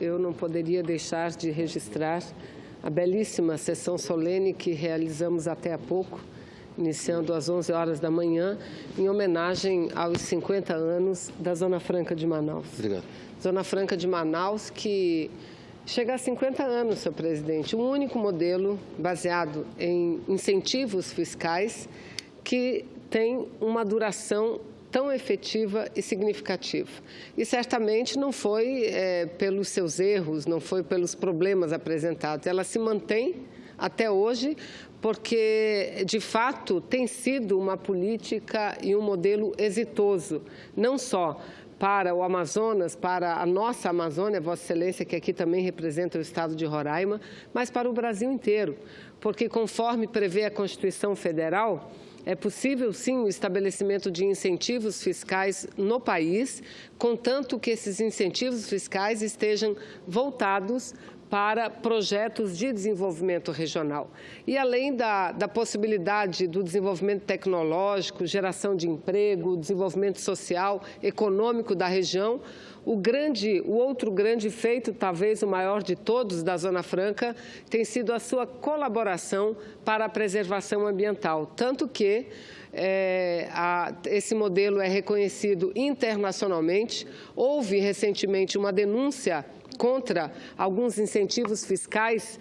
Eu não poderia deixar de registrar a belíssima sessão solene que realizamos até há pouco, iniciando às 11 horas da manhã, em homenagem aos 50 anos da Zona Franca de Manaus. Obrigado. Zona Franca de Manaus que chega a 50 anos, senhor presidente, um único modelo baseado em incentivos fiscais que tem uma duração tão efetiva e significativa. E certamente não foi pelos seus erros, não foi pelos problemas apresentados. Ela se mantém até hoje porque, de fato, tem sido uma política e um modelo exitoso, não só para o Amazonas, para a nossa Amazônia, Vossa Excelência, que aqui também representa o estado de Roraima, mas para o Brasil inteiro, porque conforme prevê a Constituição Federal, é possível, sim, o estabelecimento de incentivos fiscais no país, contanto que esses incentivos fiscais estejam voltados para projetos de desenvolvimento regional. E além da possibilidade do desenvolvimento tecnológico, geração de emprego, desenvolvimento social, econômico da região, o outro grande feito, talvez o maior de todos da Zona Franca, tem sido a sua colaboração para a preservação ambiental. Tanto que esse modelo é reconhecido internacionalmente. Houve recentemente uma denúncia contra alguns incentivos fiscais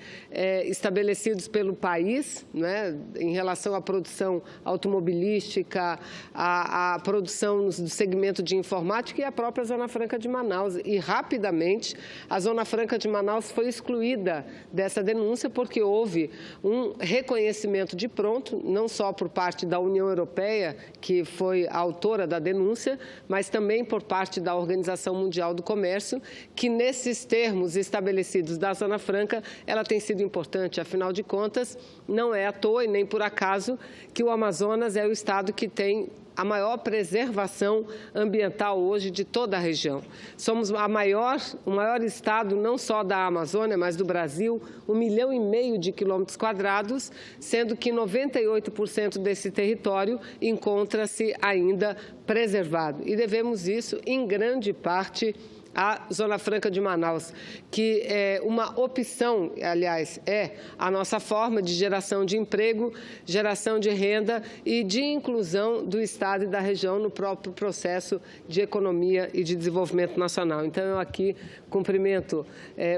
estabelecidos pelo país, né, em relação à produção automobilística, à produção do segmento de informática e à própria Zona Franca de Manaus. E, rapidamente, a Zona Franca de Manaus foi excluída dessa denúncia porque houve um reconhecimento de pronto, não só por parte da União Europeia, que foi a autora da denúncia, mas também por parte da Organização Mundial do Comércio, que nesses termos estabelecidos da Zona Franca, ela tem sido importante. Afinal de contas, não é à toa e nem por acaso que o Amazonas é o estado que tem a maior preservação ambiental hoje de toda a região. Somos o maior estado não só da Amazônia, mas do Brasil, 1,5 milhão de quilômetros quadrados, sendo que 98% desse território encontra-se ainda preservado. E devemos isso, em grande parte, a Zona Franca de Manaus, que é uma opção, aliás, é a nossa forma de geração de emprego, geração de renda e de inclusão do Estado e da região no próprio processo de economia e de desenvolvimento nacional. Então, eu aqui cumprimento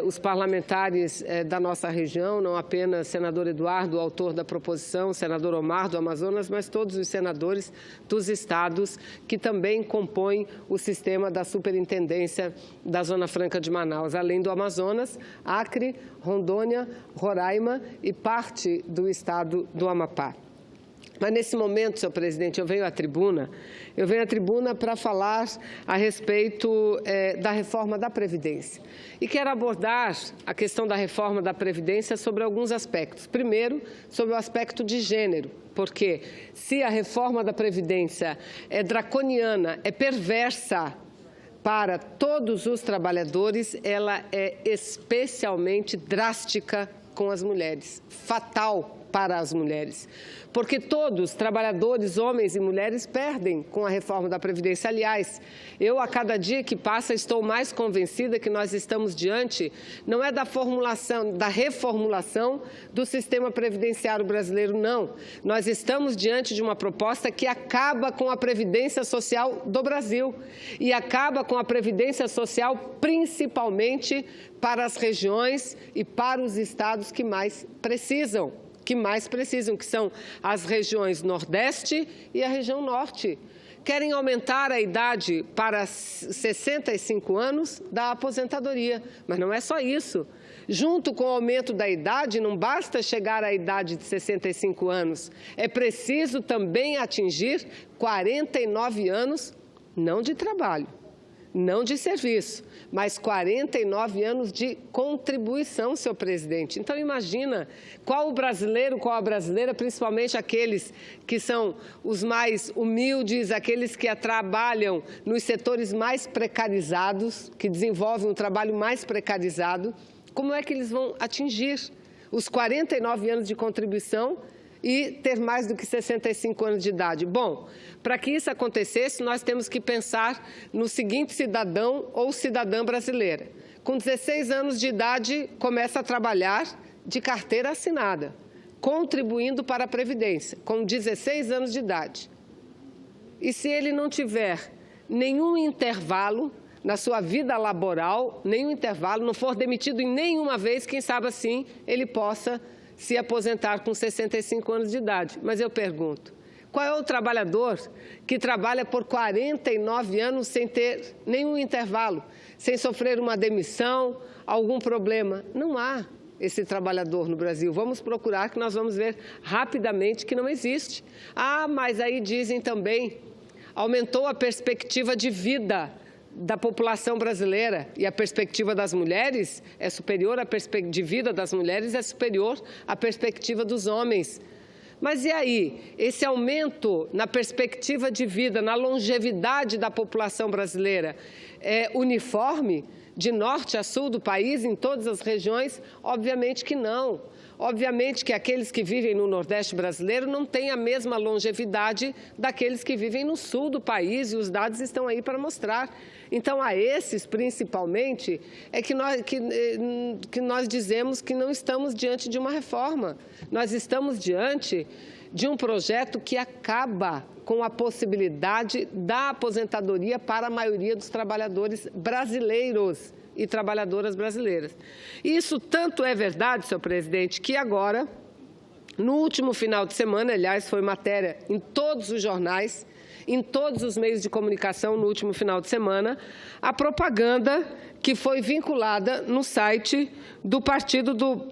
os parlamentares da nossa região, não apenas o senador Eduardo, o autor da proposição, o senador Omar do Amazonas, mas todos os senadores dos estados que também compõem o sistema da superintendência da Zona Franca de Manaus, além do Amazonas, Acre, Rondônia, Roraima e parte do estado do Amapá. Mas nesse momento, senhor presidente, eu venho à tribuna para falar a respeito da reforma da Previdência. E quero abordar a questão da reforma da Previdência sobre alguns aspectos. Primeiro, sobre o aspecto de gênero, porque se a reforma da Previdência é draconiana, é perversa para todos os trabalhadores, ela é especialmente drástica com as mulheres, fatal para as mulheres. Porque todos, trabalhadores, homens e mulheres, perdem com a reforma da Previdência. Aliás, eu, a cada dia que passa, estou mais convencida que nós estamos diante, não é da reformulação do sistema previdenciário brasileiro, não. Nós estamos diante de uma proposta que acaba com a Previdência Social do Brasil e acaba com a Previdência Social principalmente para as regiões e para os estados que mais precisam, que são as regiões Nordeste e a região Norte. Querem aumentar a idade para 65 anos da aposentadoria, mas não é só isso. Junto com o aumento da idade, não basta chegar à idade de 65 anos, é preciso também atingir 49 anos, não de trabalho, não de serviço, mas 49 anos de contribuição, senhor presidente. Então, imagina qual o brasileiro, qual a brasileira, principalmente aqueles que são os mais humildes, aqueles que trabalham nos setores mais precarizados, que desenvolvem um trabalho mais precarizado, como é que eles vão atingir os 49 anos de contribuição e ter mais do que 65 anos de idade? Bom, para que isso acontecesse, nós temos que pensar no seguinte cidadão ou cidadã brasileira. com 16 anos de idade, começa a trabalhar de carteira assinada, contribuindo para a Previdência, com 16 anos de idade. E se ele não tiver nenhum intervalo na sua vida laboral, nenhum intervalo, não for demitido em nenhuma vez, quem sabe assim ele possa se aposentar com 65 anos de idade. Mas eu pergunto, qual é o trabalhador que trabalha por 49 anos sem ter nenhum intervalo, sem sofrer uma demissão, algum problema? Não há esse trabalhador no Brasil. Vamos procurar, que nós vamos ver rapidamente que não existe. Ah, mas aí dizem também, aumentou a perspectiva de vida da população brasileira e a perspectiva das mulheres é superior, a perspectiva de vida das mulheres é superior à perspectiva dos homens. Mas e aí? Esse aumento na perspectiva de vida, na longevidade da população brasileira é uniforme de norte a sul do país, em todas as regiões? Obviamente que não. Obviamente que aqueles que vivem no Nordeste brasileiro não têm a mesma longevidade daqueles que vivem no sul do país, e os dados estão aí para mostrar. Então, a esses, principalmente, é que nós dizemos que não estamos diante de uma reforma. Nós estamos diante de um projeto que acaba com a possibilidade da aposentadoria para a maioria dos trabalhadores brasileiros e trabalhadoras brasileiras. Isso tanto é verdade, senhor presidente, que agora, no último final de semana, aliás, foi matéria em todos os jornais, em todos os meios de comunicação no último final de semana, a propaganda que foi vinculada no site do partido do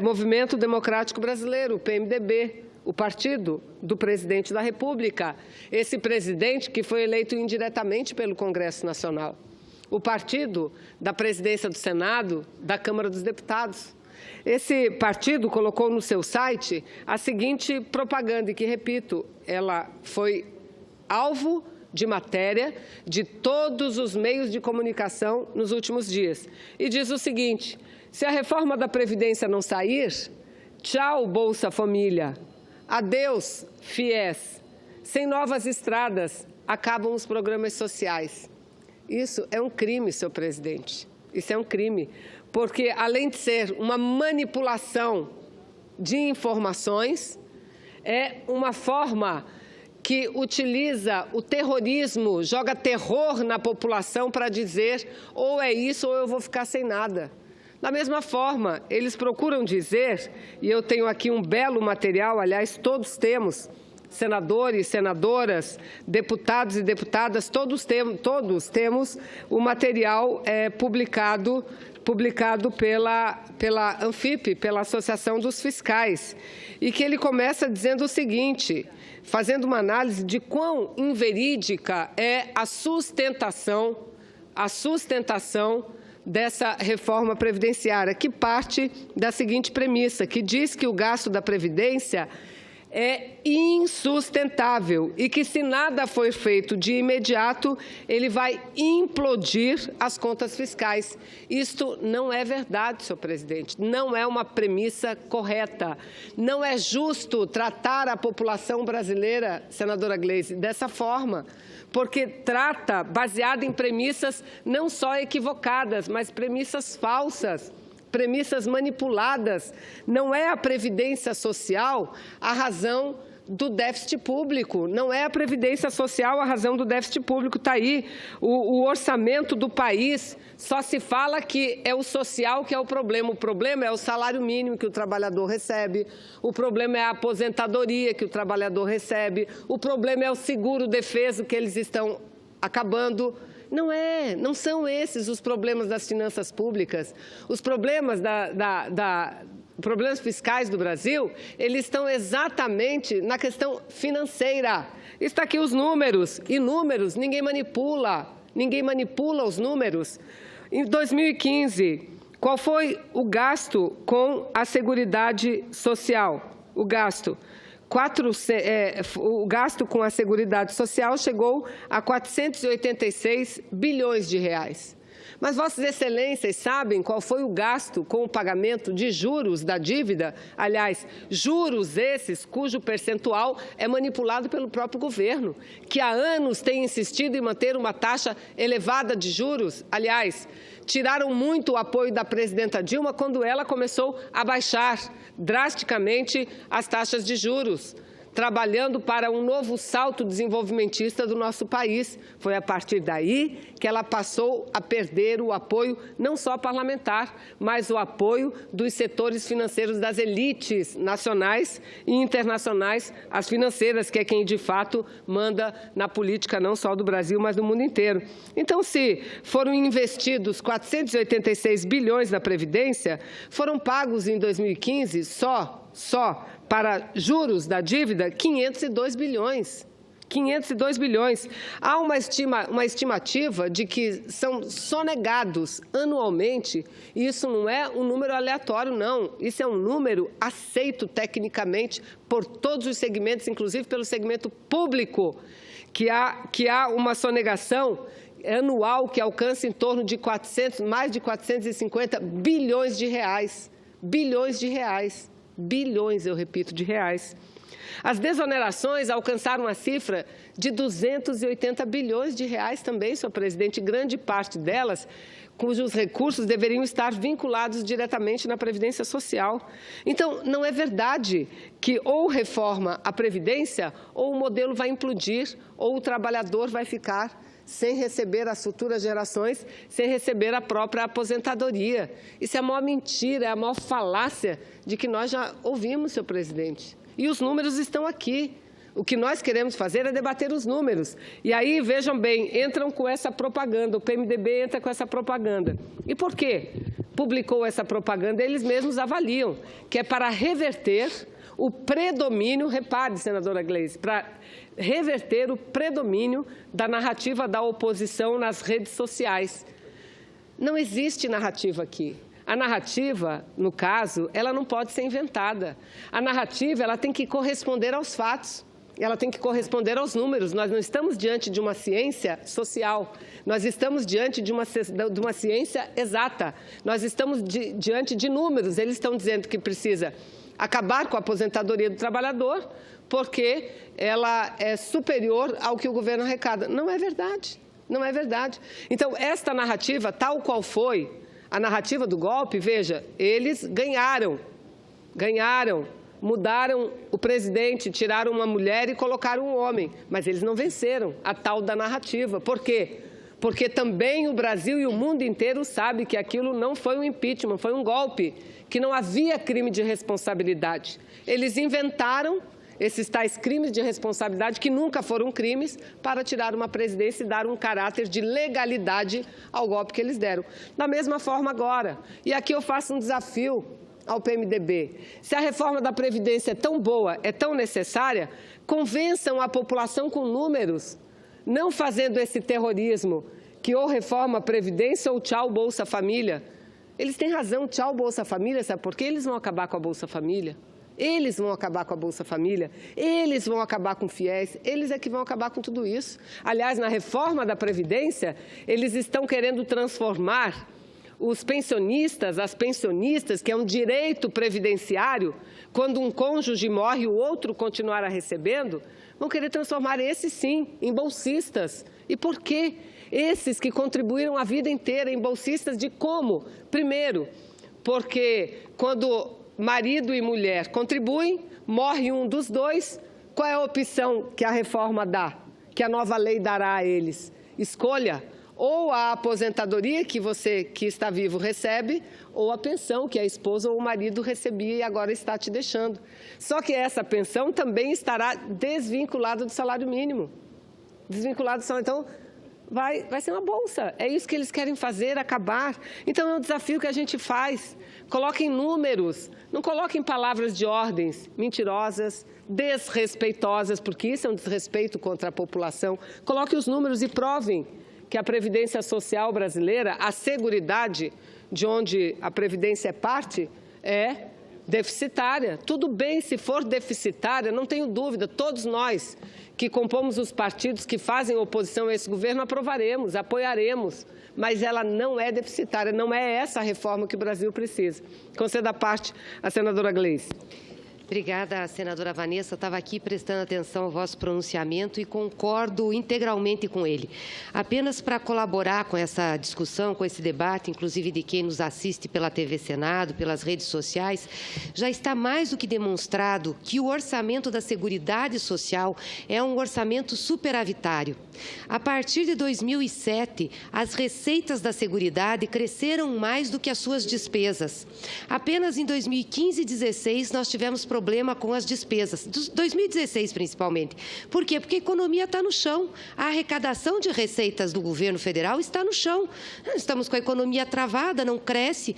Movimento Democrático Brasileiro, o PMDB, o partido do presidente da República, esse presidente que foi eleito indiretamente pelo Congresso Nacional. O partido da presidência do Senado, da Câmara dos Deputados. Esse partido colocou no seu site a seguinte propaganda, e que, repito, ela foi alvo de matéria de todos os meios de comunicação nos últimos dias. E diz o seguinte: se a reforma da Previdência não sair, tchau, Bolsa Família, adeus, FIES, sem novas estradas, acabam os programas sociais. Isso é um crime, senhor presidente. Isso é um crime, porque além de ser uma manipulação de informações, é uma forma que utiliza o terrorismo, joga terror na população para dizer ou é isso ou eu vou ficar sem nada. Da mesma forma, eles procuram dizer, e eu tenho aqui um belo material, aliás, todos temos, senadores, senadoras, deputados e deputadas, todos temos o material publicado pela ANFIP, pela Associação dos Fiscais, e que ele começa dizendo o seguinte, fazendo uma análise de quão inverídica é a sustentação dessa reforma previdenciária, que parte da seguinte premissa, que diz que o gasto da Previdência é insustentável e que, se nada for feito de imediato, ele vai implodir as contas fiscais. Isto não é verdade, senhor presidente, não é uma premissa correta. Não é justo tratar a população brasileira, senadora Gleisi, dessa forma, porque trata baseado em premissas não só equivocadas, mas premissas falsas, premissas manipuladas. Não é a Previdência Social a razão do déficit público, não é a Previdência Social a razão do déficit público. Está aí o orçamento do país, só se fala que é o social que é o problema é o salário mínimo que o trabalhador recebe, o problema é a aposentadoria que o trabalhador recebe, o problema é o seguro-defeso que eles estão acabando. Não são esses os problemas das finanças públicas. Os problemas problemas fiscais do Brasil, eles estão exatamente na questão financeira. Está aqui os números, e números ninguém manipula os números. Em 2015, qual foi o gasto com a Seguridade Social? O gasto com a Seguridade Social chegou a 486 bilhões de reais. Mas Vossas Excelências sabem qual foi o gasto com o pagamento de juros da dívida? Aliás, juros esses cujo percentual é manipulado pelo próprio governo, que há anos tem insistido em manter uma taxa elevada de juros. Aliás, tiraram muito o apoio da presidenta Dilma quando ela começou a baixar drasticamente as taxas de juros, trabalhando para um novo salto desenvolvimentista do nosso país. Foi a partir daí que ela passou a perder o apoio não só parlamentar, mas o apoio dos setores financeiros das elites nacionais e internacionais, as financeiras, que é quem de fato manda na política não só do Brasil, mas do mundo inteiro. Então, se foram investidos 486 bilhões na Previdência, foram pagos em 2015 só para juros da dívida, 502 bilhões. 502 bilhões. Há uma estimativa de que são sonegados anualmente, e isso não é um número aleatório, não. Isso é um número aceito tecnicamente por todos os segmentos, inclusive pelo segmento público, que há uma sonegação anual que alcança em torno de mais de 450 bilhões de reais. Bilhões de reais. Bilhões, eu repito, de reais. As desonerações alcançaram a cifra de 280 bilhões de reais também, senhor presidente, grande parte delas cujos recursos deveriam estar vinculados diretamente na Previdência Social. Então, não é verdade que ou reforma a Previdência ou o modelo vai implodir ou o trabalhador vai ficar sem receber as futuras gerações, sem receber a própria aposentadoria. Isso é a maior mentira, é a maior falácia de que nós já ouvimos, senhor presidente. E os números estão aqui. O que nós queremos fazer é debater os números. E aí, vejam bem, entram com essa propaganda, o PMDB entra com essa propaganda. E por quê? Publicou essa propaganda, eles mesmos avaliam, que é para reverter o predomínio, repare, senadora Gleisi, para reverter o predomínio da narrativa da oposição nas redes sociais. Não existe narrativa aqui. A narrativa, no caso, ela não pode ser inventada. A narrativa, ela tem que corresponder aos fatos. Ela tem que corresponder aos números. Nós não estamos diante de uma ciência social. Nós estamos diante de uma ciência exata. Nós estamos diante de números. Eles estão dizendo que precisa acabar com a aposentadoria do trabalhador porque ela é superior ao que o governo arrecada. Não é verdade. Não é verdade. Então, esta narrativa, tal qual foi a narrativa do golpe, veja, eles ganharam, mudaram o presidente, tiraram uma mulher e colocaram um homem, mas eles não venceram a tal da narrativa. Por quê? Porque também o Brasil e o mundo inteiro sabe que aquilo não foi um impeachment, foi um golpe, que não havia crime de responsabilidade. Eles inventaram esses tais crimes de responsabilidade, que nunca foram crimes, para tirar uma presidência e dar um caráter de legalidade ao golpe que eles deram. Da mesma forma agora, e aqui eu faço um desafio ao PMDB, se a reforma da Previdência é tão boa, é tão necessária, convençam a população com números, não fazendo esse terrorismo, que ou reforma a Previdência ou tchau Bolsa Família. Eles têm razão, tchau Bolsa Família, sabe por quê? Eles vão acabar com a Bolsa Família. Eles vão acabar com a Bolsa Família, eles vão acabar com o FIES, eles é que vão acabar com tudo isso. Aliás, na reforma da Previdência, eles estão querendo transformar os pensionistas, as pensionistas, que é um direito previdenciário, quando um cônjuge morre e o outro continuar recebendo, vão querer transformar esses, sim, em bolsistas. E por quê? Esses que contribuíram a vida inteira em bolsistas de como? Primeiro, porque quando marido e mulher contribuem, morre um dos dois, qual é a opção que a reforma dá, que a nova lei dará a eles? Escolha, ou a aposentadoria que você que está vivo recebe, ou a pensão que a esposa ou o marido recebia e agora está te deixando. Só que essa pensão também estará desvinculada do salário mínimo. Desvinculada do salário, então vai ser uma bolsa. É isso que eles querem fazer, acabar. Então é um desafio que a gente faz. Coloquem números, não coloquem palavras de ordens mentirosas, desrespeitosas, porque isso é um desrespeito contra a população. Coloquem os números e provem que a Previdência Social brasileira, a Seguridade, de onde a Previdência é parte, é deficitária. Tudo bem se for deficitária, não tenho dúvida, todos nós que compomos os partidos que fazem oposição a esse governo aprovaremos, apoiaremos, mas ela não é deficitária, não é essa a reforma que o Brasil precisa. Conceda a parte à senadora Gleisi. Obrigada, senadora Vanessa. Estava aqui prestando atenção ao vosso pronunciamento e concordo integralmente com ele. Apenas para colaborar com essa discussão, com esse debate, inclusive de quem nos assiste pela TV Senado, pelas redes sociais, já está mais do que demonstrado que o orçamento da Seguridade Social é um orçamento superavitário. A partir de 2007, as receitas da Seguridade cresceram mais do que as suas despesas. Apenas em 2015 e 2016 nós tivemos problema com as despesas, 2016 principalmente. Por quê? Porque a economia está no chão, a arrecadação de receitas do governo federal está no chão. Estamos com a economia travada, não cresce,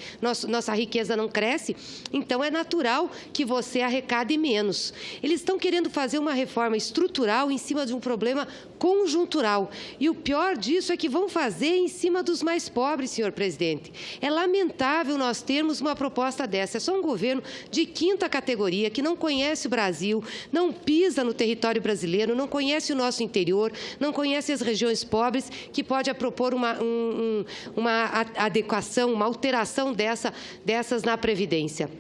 nossa riqueza não cresce, então é natural que você arrecade menos. Eles estão querendo fazer uma reforma estrutural em cima de um problema conjuntural. E o pior disso é que vão fazer em cima dos mais pobres, senhor presidente. É lamentável nós termos uma proposta dessa. É só um governo de quinta categoria, que não conhece o Brasil, não pisa no território brasileiro, não conhece o nosso interior, não conhece as regiões pobres, que pode propor uma adequação, uma alteração dessas na Previdência.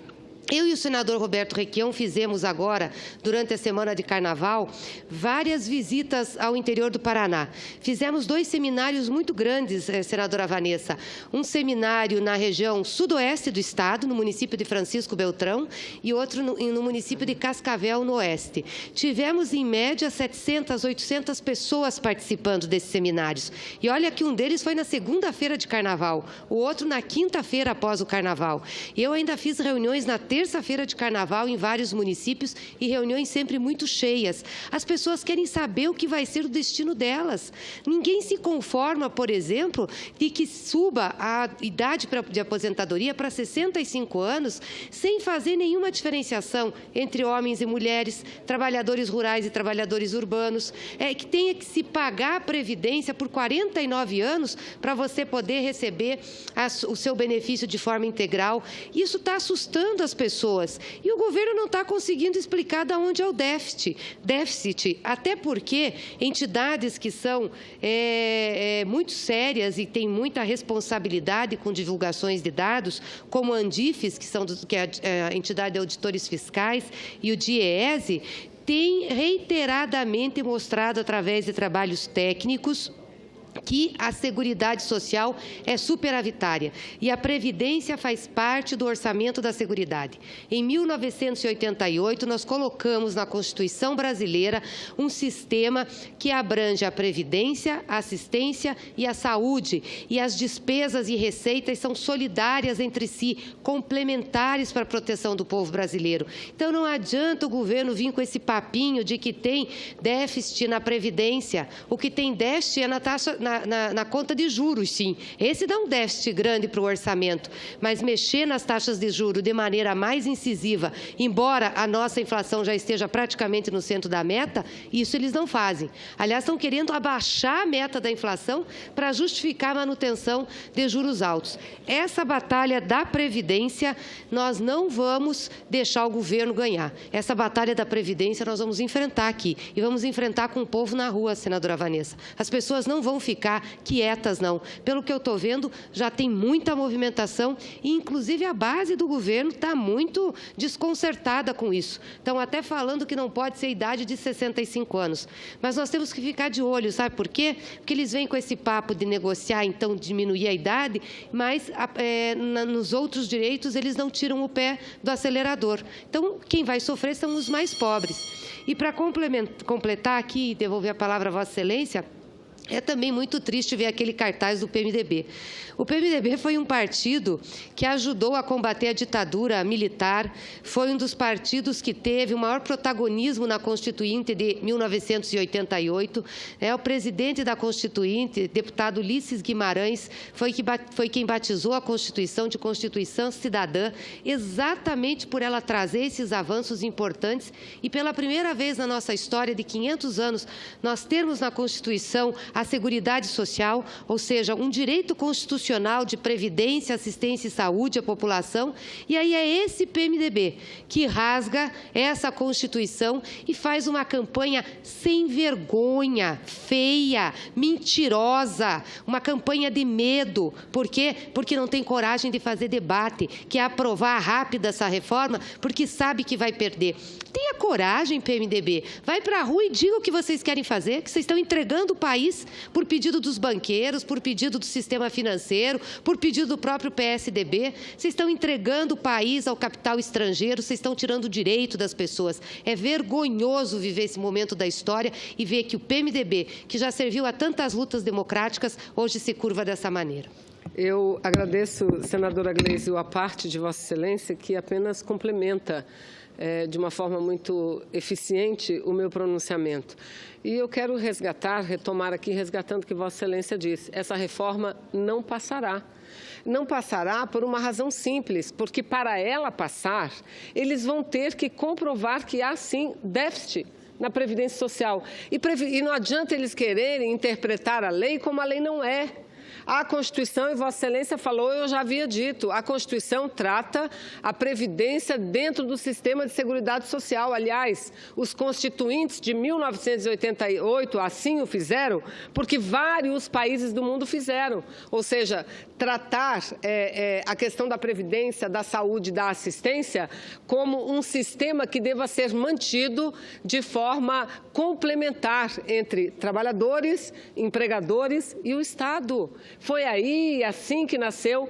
Eu e o senador Roberto Requião fizemos agora, durante a semana de Carnaval, várias visitas ao interior do Paraná. Fizemos 2 seminários muito grandes, senadora Vanessa. Um seminário na região sudoeste do estado, no município de Francisco Beltrão, e outro no município de Cascavel, no oeste. Tivemos, em média, 700, 800 pessoas participando desses seminários. E olha que um deles foi na segunda-feira de Carnaval, o outro na quinta-feira após o Carnaval. Eu ainda fiz reuniões na terça-feira de Carnaval em vários municípios e reuniões sempre muito cheias. As pessoas querem saber o que vai ser o destino delas. Ninguém se conforma, por exemplo, de que suba a idade de aposentadoria para 65 anos sem fazer nenhuma diferenciação entre homens e mulheres, trabalhadores rurais e trabalhadores urbanos, que tenha que se pagar a Previdência por 49 anos para você poder receber o seu benefício de forma integral. Isso está assustando as pessoas. E o governo não está conseguindo explicar de onde é o déficit, até porque entidades que são muito sérias e têm muita responsabilidade com divulgações de dados, como a Andifes, que é a entidade de auditores fiscais, e o DIEESE, tem reiteradamente mostrado, através de trabalhos técnicos, que a Seguridade Social é superavitária e a Previdência faz parte do orçamento da Seguridade. Em 1988, nós colocamos na Constituição brasileira um sistema que abrange a Previdência, a assistência e a saúde, e as despesas e receitas são solidárias entre si, complementares para a proteção do povo brasileiro. Então, não adianta o governo vir com esse papinho de que tem déficit na Previdência. O que tem déficit é na taxa, na conta de juros, sim. Esse dá um déficit grande para o orçamento, mas mexer nas taxas de juros de maneira mais incisiva, embora a nossa inflação já esteja praticamente no centro da meta, isso eles não fazem. Aliás, estão querendo abaixar a meta da inflação para justificar a manutenção de juros altos. Essa batalha da Previdência, nós não vamos deixar o governo ganhar. Essa batalha da Previdência nós vamos enfrentar aqui, e vamos enfrentar com o povo na rua, senadora Vanessa. As pessoas não vão ficar quietas, não. Pelo que eu estou vendo, já tem muita movimentação e, inclusive, a base do governo está muito desconcertada com isso. Estão até falando que não pode ser idade de 65 anos. Mas nós temos que ficar de olho, sabe por quê? Porque eles vêm com esse papo de negociar, então, diminuir a idade, mas nos outros direitos eles não tiram o pé do acelerador. Então, quem vai sofrer são os mais pobres. E para completar aqui e devolver a palavra à Vossa Excelência, é também muito triste ver aquele cartaz do PMDB. O PMDB foi um partido que ajudou a combater a ditadura militar, foi um dos partidos que teve o maior protagonismo na Constituinte de 1988. O presidente da Constituinte, deputado Ulisses Guimarães, foi quem batizou a Constituição de Constituição Cidadã, exatamente por ela trazer esses avanços importantes e, pela primeira vez na nossa história de 500 anos, nós termos na Constituição a Seguridade Social, ou seja, um direito constitucional de previdência, assistência e saúde à população. E aí é esse PMDB que rasga essa Constituição e faz uma campanha sem vergonha, feia, mentirosa, uma campanha de medo. Por quê? Porque não tem coragem de fazer debate, que é aprovar rápido essa reforma, porque sabe que vai perder. Tenha coragem, PMDB. Vai para a rua e diga o que vocês querem fazer, que vocês estão entregando o país por pedido dos banqueiros, por pedido do sistema financeiro, por pedido do próprio PSDB. Vocês estão entregando o país ao capital estrangeiro, vocês estão tirando o direito das pessoas. É vergonhoso viver esse momento da história e ver que o PMDB, que já serviu a tantas lutas democráticas, hoje se curva dessa maneira. Eu agradeço, senadora Gleisi, a parte de Vossa Excelência que apenas complementa de uma forma muito eficiente o meu pronunciamento. E eu quero retomar aqui, resgatando o que Vossa Excelência disse. Essa reforma não passará. Não passará por uma razão simples, porque para ela passar, eles vão ter que comprovar que há, sim, déficit na Previdência Social. E não adianta eles quererem interpretar a lei como a lei não é. A Constituição, e Vossa Excelência falou, eu já havia dito, a Constituição trata a Previdência dentro do sistema de Seguridade Social. Aliás, os constituintes de 1988 assim o fizeram, porque vários países do mundo fizeram. Ou seja, tratar a questão da Previdência, da saúde, da assistência, como um sistema que deva ser mantido de forma complementar entre trabalhadores, empregadores e o Estado. Foi aí, assim que nasceu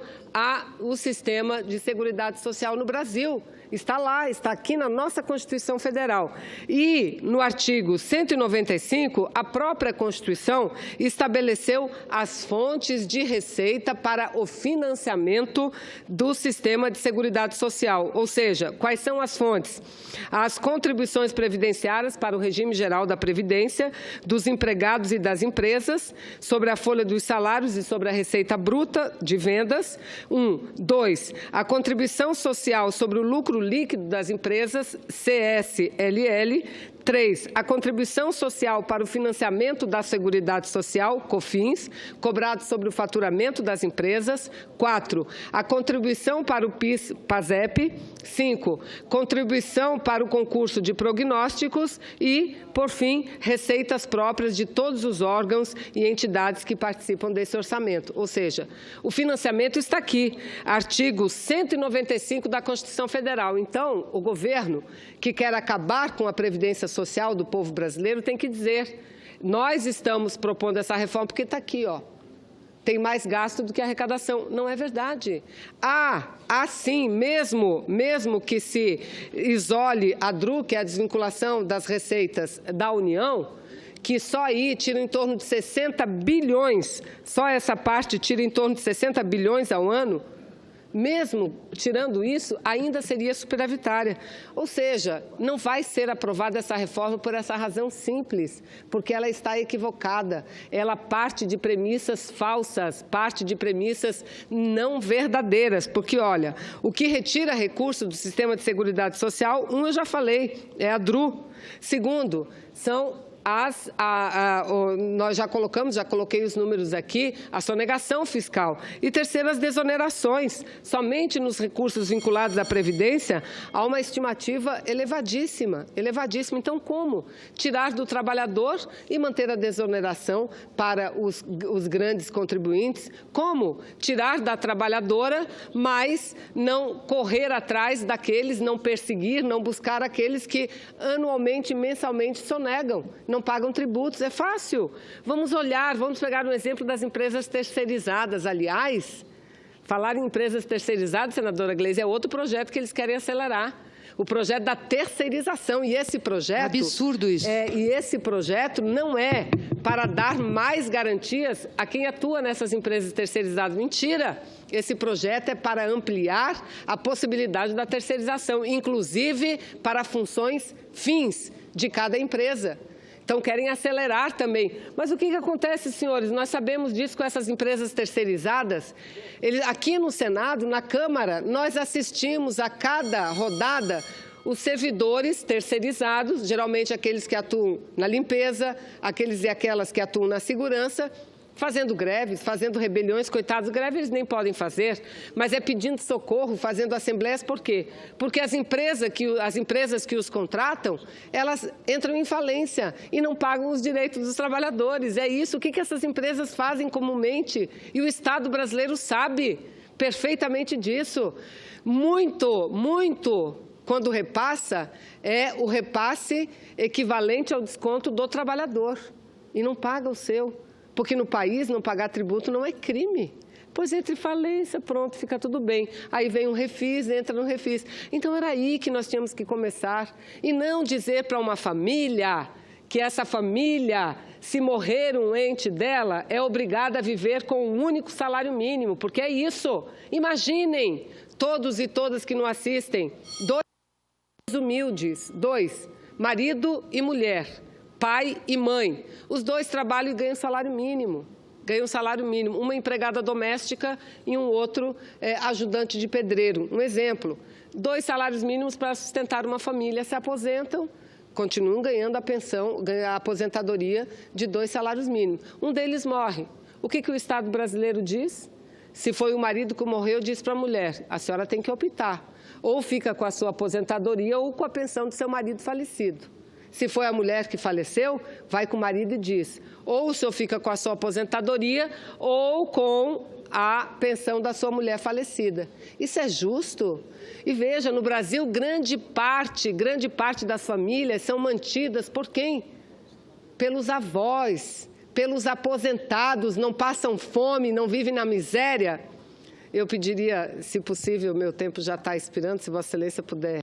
o sistema de Seguridade Social no Brasil. Está lá, está aqui na nossa Constituição Federal. E, no artigo 195, a própria Constituição estabeleceu as fontes de receita para o financiamento do sistema de Seguridade Social. Ou seja, quais são as fontes? As contribuições previdenciárias para o regime geral da Previdência, dos empregados e das empresas, sobre a folha dos salários e sobre a receita bruta de vendas. 2. A contribuição social sobre o lucro líquido das empresas, CSLL. 3. A contribuição social para o financiamento da Seguridade Social, COFINS, cobrado sobre o faturamento das empresas. 4. A contribuição para o PIS/PASEP. 5. Contribuição para o concurso de prognósticos e, por fim, receitas próprias de todos os órgãos e entidades que participam desse orçamento. Ou seja, o financiamento está aqui, artigo 195 da Constituição Federal. Então, o governo que quer acabar com a Previdência Social do povo brasileiro tem que dizer, nós estamos propondo essa reforma porque está aqui, ó. Tem mais gasto do que arrecadação. Não é verdade. Sim, mesmo que se isole a DRU, que é a desvinculação das receitas da União, que só aí tira em torno de 60 bilhões, só essa parte tira em torno de 60 bilhões ao ano, mesmo tirando isso, ainda seria superavitária. Ou seja, não vai ser aprovada essa reforma por essa razão simples, porque ela está equivocada. Ela parte de premissas falsas, parte de premissas não verdadeiras. Porque, olha, o que retira recurso do sistema de Seguridade Social, eu já falei, é a DRU. Segundo, são nós já coloquei os números aqui, a sonegação fiscal. E terceiro, as desonerações. Somente nos recursos vinculados à Previdência há uma estimativa elevadíssima. Então, como tirar do trabalhador e manter a desoneração para os grandes contribuintes? Como tirar da trabalhadora, mas não correr atrás daqueles, não perseguir, não buscar aqueles que anualmente, mensalmente sonegam, não pagam tributos? É fácil. Vamos pegar um exemplo das empresas terceirizadas. Aliás, falar em empresas terceirizadas, senadora Gleisi, é outro projeto que eles querem acelerar. O projeto da terceirização. E esse projeto... Absurdo isso. E esse projeto não é para dar mais garantias a quem atua nessas empresas terceirizadas. Mentira! Esse projeto é para ampliar a possibilidade da terceirização, inclusive para funções fins de cada empresa. Então, querem acelerar também. Mas o que acontece, senhores? Nós sabemos disso com essas empresas terceirizadas. Aqui no Senado, na Câmara, nós assistimos a cada rodada os servidores terceirizados, geralmente aqueles que atuam na limpeza, aqueles e aquelas que atuam na segurança, fazendo greves, fazendo rebeliões, coitados, greves eles nem podem fazer, mas é pedindo socorro, fazendo assembleias, por quê? Porque as empresas que os contratam, elas entram em falência e não pagam os direitos dos trabalhadores. É isso, o que essas empresas fazem comumente? E o Estado brasileiro sabe perfeitamente disso. Muito, quando repassa, é o repasse equivalente ao desconto do trabalhador e não paga o seu. Porque no país não pagar tributo não é crime. Pois entre em falência, pronto, fica tudo bem. Aí vem um refis, entra no refis. Então era aí que nós tínhamos que começar. E não dizer para uma família que essa família, se morrer um ente dela, é obrigada a viver com um único salário mínimo. Porque é isso. Imaginem, todos e todas que não assistem, dois humildes, marido e mulher. Pai e mãe, os dois trabalham e ganham salário mínimo. Uma empregada doméstica e um outro ajudante de pedreiro. Um exemplo, 2 salários mínimos para sustentar uma família, se aposentam, continuam ganhando a pensão, ganham a aposentadoria de 2 salários mínimos. Um deles morre. O que o Estado brasileiro diz? Se foi o marido que morreu, diz para a mulher, a senhora tem que optar. Ou fica com a sua aposentadoria ou com a pensão do seu marido falecido. Se foi a mulher que faleceu, vai com o marido e diz, ou o senhor fica com a sua aposentadoria ou com a pensão da sua mulher falecida. Isso é justo? E veja, no Brasil, grande parte das famílias são mantidas por quem? Pelos avós, pelos aposentados, não passam fome, não vivem na miséria. Eu pediria, se possível, meu tempo já está expirando, se Vossa Excelência puder.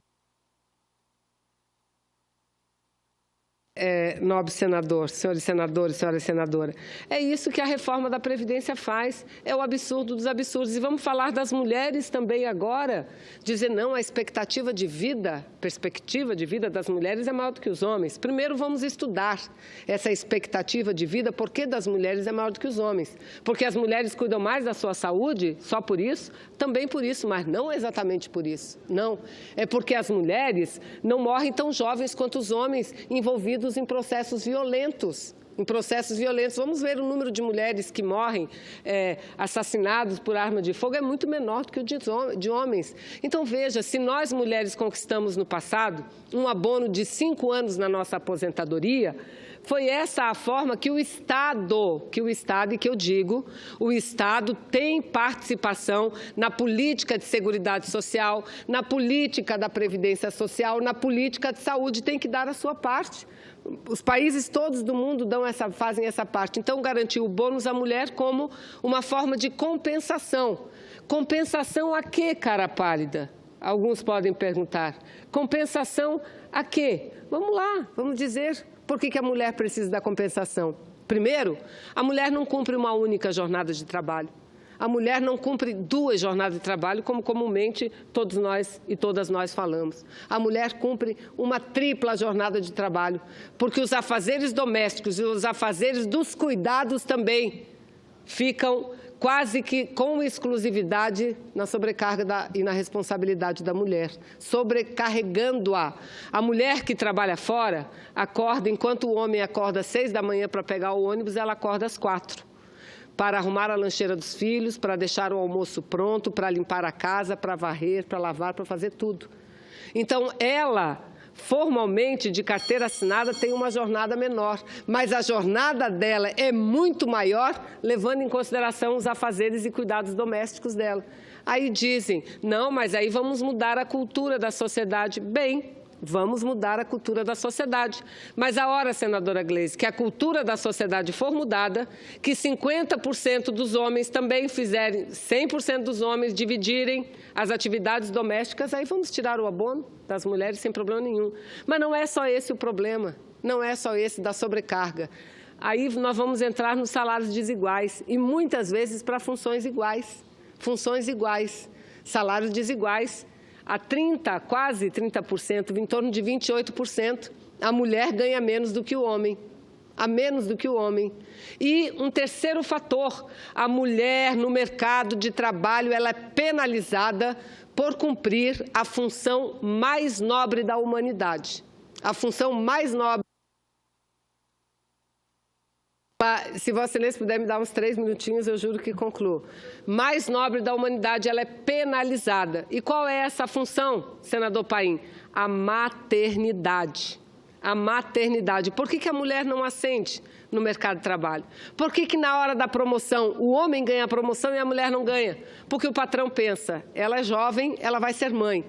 Nobre senador, senhores senadores, senhora senadora, é isso que a reforma da Previdência faz, é o absurdo dos absurdos. E vamos falar das mulheres também agora, dizer não, a perspectiva de vida das mulheres é maior do que os homens. Primeiro vamos estudar essa expectativa de vida, por que das mulheres é maior do que os homens. Porque as mulheres cuidam mais da sua saúde, só por isso? Também por isso, mas não exatamente por isso, não. É porque as mulheres não morrem tão jovens quanto os homens envolvidos em processos violentos. Vamos ver o número de mulheres que morrem assassinados por arma de fogo é muito menor do que o de homens. Então, veja, se nós mulheres conquistamos no passado um abono de 5 anos na nossa aposentadoria, foi essa a forma que o Estado, e que eu digo, o Estado tem participação na política de seguridade social, na política da previdência social, na política de saúde, tem que dar a sua parte. Os países todos do mundo fazem essa parte. Então, garantiu o bônus à mulher como uma forma de compensação. Compensação a quê, cara pálida? Alguns podem perguntar. Compensação a quê? Vamos lá, vamos dizer por que a mulher precisa da compensação. Primeiro, a mulher não cumpre uma única jornada de trabalho. A mulher não cumpre 2 jornadas de trabalho, como comumente todos nós e todas nós falamos. A mulher cumpre uma tripla jornada de trabalho, porque os afazeres domésticos e os afazeres dos cuidados também ficam quase que com exclusividade na sobrecarga e na responsabilidade da mulher, sobrecarregando-a. A mulher que trabalha fora acorda, enquanto o homem acorda às 6 da manhã para pegar o ônibus, ela acorda às 4. Para arrumar a lancheira dos filhos, para deixar o almoço pronto, para limpar a casa, para varrer, para lavar, para fazer tudo. Então, ela, formalmente, de carteira assinada, tem uma jornada menor, mas a jornada dela é muito maior, levando em consideração os afazeres e cuidados domésticos dela. Aí dizem, não, mas aí vamos mudar a cultura da sociedade. Bem, vamos mudar a cultura da sociedade. Mas a hora, senadora Gleisi, que a cultura da sociedade for mudada, que 50% dos homens também fizerem, 100% dos homens dividirem as atividades domésticas, aí vamos tirar o abono das mulheres sem problema nenhum. Mas não é só esse o problema, não é só esse da sobrecarga. Aí nós vamos entrar nos salários desiguais e muitas vezes para funções iguais, salários desiguais. A quase 30%, em torno de 28%, a mulher ganha menos do que o homem. E um terceiro fator, a mulher no mercado de trabalho ela é penalizada por cumprir a função mais nobre da humanidade. A função mais nobre. Se Vossa Excelência puder me dar uns 3 minutinhos, eu juro que concluo. Mais nobre da humanidade, ela é penalizada. E qual é essa função, senador Paim? A maternidade. A maternidade. Por que a mulher não ascende no mercado de trabalho? Por que na hora da promoção o homem ganha a promoção e a mulher não ganha? Porque o patrão pensa, ela é jovem, ela vai ser mãe.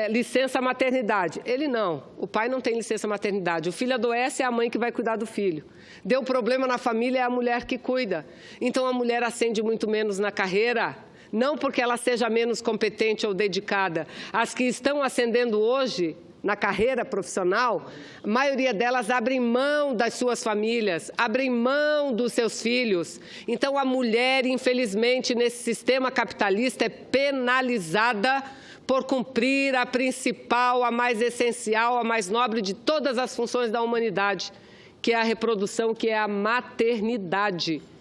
Licença maternidade. Ele não. O pai não tem licença maternidade. O filho adoece, é a mãe que vai cuidar do filho. Deu problema na família, é a mulher que cuida. Então, a mulher ascende muito menos na carreira, não porque ela seja menos competente ou dedicada. As que estão ascendendo hoje na carreira profissional, a maioria delas abrem mão das suas famílias, abrem mão dos seus filhos. Então, a mulher, infelizmente, nesse sistema capitalista, é penalizada por cumprir a principal, a mais essencial, a mais nobre de todas as funções da humanidade, que é a reprodução, que é a maternidade.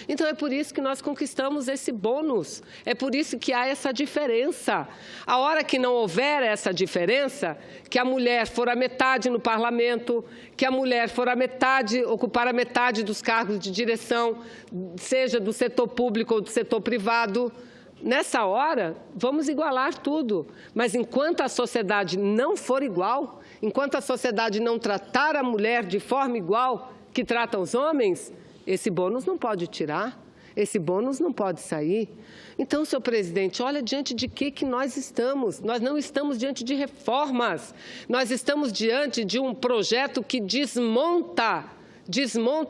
Então, é por isso que nós conquistamos esse bônus, é por isso que há essa diferença. A hora que não houver essa diferença, que a mulher for a metade no parlamento, que a mulher for a metade, ocupar a metade dos cargos de direção, seja do setor público ou do setor privado, nessa hora, vamos igualar tudo. Mas enquanto a sociedade não for igual, enquanto a sociedade não tratar a mulher de forma igual que trata os homens, esse bônus não pode tirar, esse bônus não pode sair. Então, senhor presidente, olha diante de que nós estamos. Nós não estamos diante de reformas, nós estamos diante de um projeto que desmonta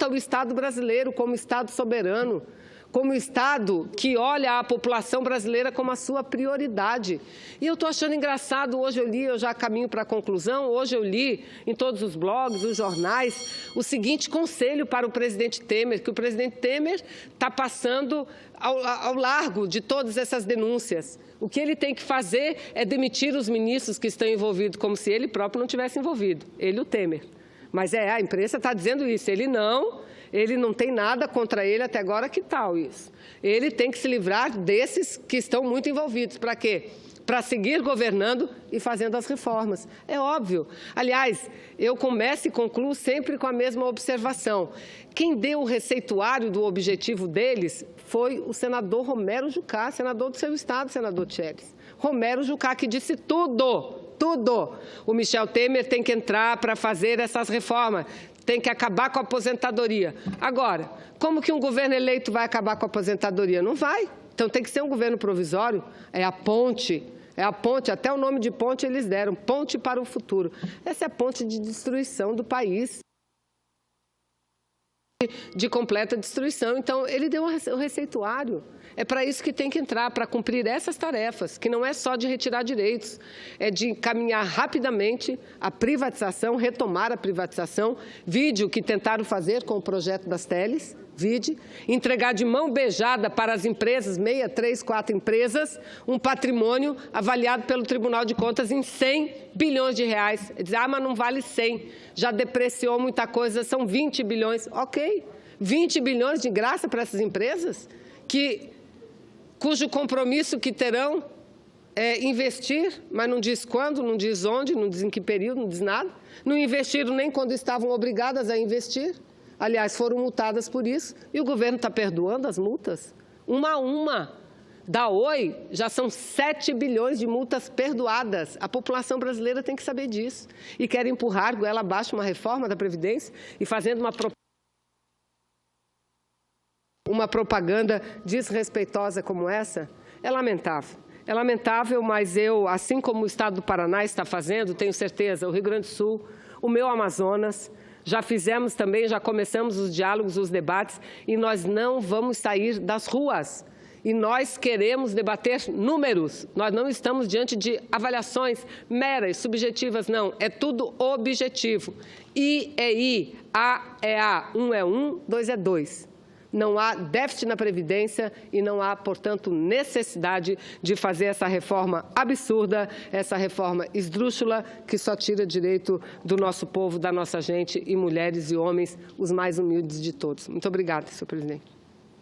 o Estado brasileiro como Estado soberano, como Estado que olha a população brasileira como a sua prioridade. E eu estou achando engraçado, hoje eu li, eu já caminho para a conclusão, hoje eu li em todos os blogs, os jornais, o seguinte conselho para o presidente Temer, que o presidente Temer está passando ao largo de todas essas denúncias. O que ele tem que fazer é demitir os ministros que estão envolvidos, como se ele próprio não tivesse envolvido, ele, o Temer. Mas a imprensa está dizendo isso, ele não tem nada contra ele até agora, que tal isso? Ele tem que se livrar desses que estão muito envolvidos. Para quê? Para seguir governando e fazendo as reformas. É óbvio. Aliás, eu começo e concluo sempre com a mesma observação. Quem deu o receituário do objetivo deles foi o senador Romero Jucá, senador do seu estado, senador Tcheres. Romero Jucá, que disse tudo. O Michel Temer tem que entrar para fazer essas reformas. Tem que acabar com a aposentadoria. Agora, como que um governo eleito vai acabar com a aposentadoria? Não vai. Então, tem que ser um governo provisório. É a ponte, até o nome de ponte eles deram, ponte para o futuro. Essa é a ponte de destruição do país, de completa destruição. Então, ele deu o receituário. É para isso que tem que entrar, para cumprir essas tarefas, que não é só de retirar direitos, é de encaminhar rapidamente a privatização, retomar a privatização, vide o que tentaram fazer com o projeto das teles, entregar de mão beijada para as empresas, 6, 3, 4 empresas, um patrimônio avaliado pelo Tribunal de Contas em 100 bilhões de reais. Dizer, mas não vale 100, já depreciou muita coisa, são 20 bilhões. Ok, 20 bilhões de graça para essas empresas, cujo compromisso que terão é investir, mas não diz quando, não diz onde, não diz em que período, não diz nada. Não investiram nem quando estavam obrigadas a investir. Aliás, foram multadas por isso. E o governo está perdoando as multas? Uma a uma. Da Oi, já são 7 bilhões de multas perdoadas. A população brasileira tem que saber disso. E quer empurrar goela abaixo uma reforma da Previdência e fazendo uma propaganda desrespeitosa como essa, é lamentável. É lamentável, mas eu, assim como o Estado do Paraná está fazendo, tenho certeza, o Rio Grande do Sul, o meu Amazonas, já fizemos também, já começamos os diálogos, os debates, e nós não vamos sair das ruas. E nós queremos debater números. Nós não estamos diante de avaliações meras, subjetivas, não. É tudo objetivo. I é I, A é A, 1 é 1, 2 é 2. Não há déficit na Previdência e não há, portanto, necessidade de fazer essa reforma absurda, essa reforma esdrúxula, que só tira direito do nosso povo, da nossa gente, e mulheres e homens, os mais humildes de todos. Muito obrigada, senhor presidente.